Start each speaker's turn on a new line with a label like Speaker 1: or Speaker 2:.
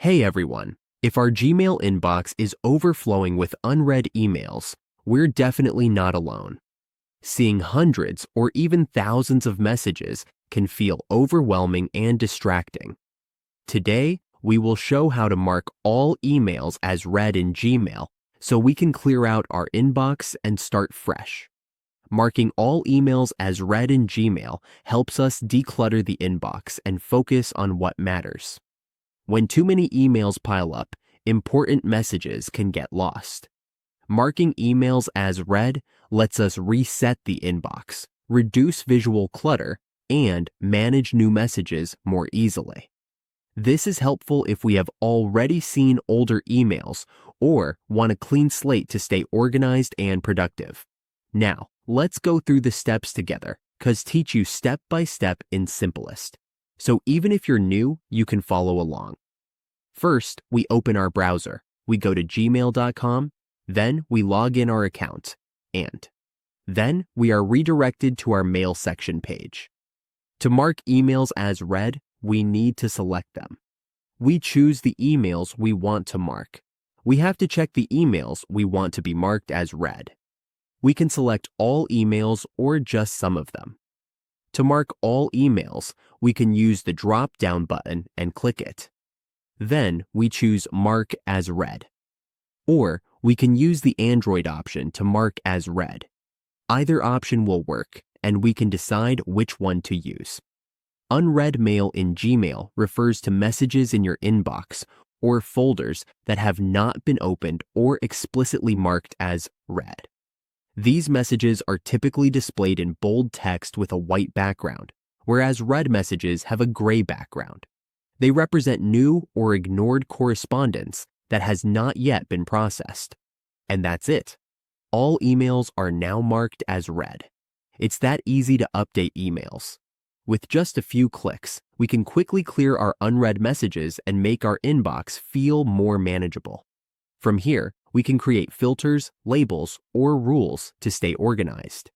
Speaker 1: Hey everyone, if our Gmail inbox is overflowing with unread emails, we're definitely not alone. Seeing hundreds or even thousands of messages can feel overwhelming and distracting. Today, we will show how to mark all emails as read in Gmail so we can clear out our inbox and start fresh. Marking all emails as read in Gmail helps us declutter the inbox and focus on what matters. When too many emails pile up, important messages can get lost. Marking emails as read lets us reset the inbox, reduce visual clutter, and manage new messages more easily. This is helpful if we have already seen older emails or want a clean slate to stay organized and productive. Now, let's go through the steps together, cause teach you step by step in Simplest. So even if you're new, you can follow along. First, we open our browser. We go to gmail.com, then we log in our account, and then we are redirected to our mail section page. To mark emails as read, we need to select them. We choose the emails we want to mark. We have to check the emails we want to be marked as read. We can select all emails or just some of them. To mark all emails, we can use the drop-down button and click it. Then we choose Mark as Read. Or we can use the Android option to mark as read. Either option will work, and we can decide which one to use. Unread mail in Gmail refers to messages in your inbox or folders that have not been opened or explicitly marked as read. These messages are typically displayed in bold text with a white background, whereas read messages have a gray background. They represent new or ignored correspondence that has not yet been processed. And that's it. All emails are now marked as read. It's that easy to update emails. With just a few clicks, we can quickly clear our unread messages and make our inbox feel more manageable. From here, we can create filters, labels, or rules to stay organized.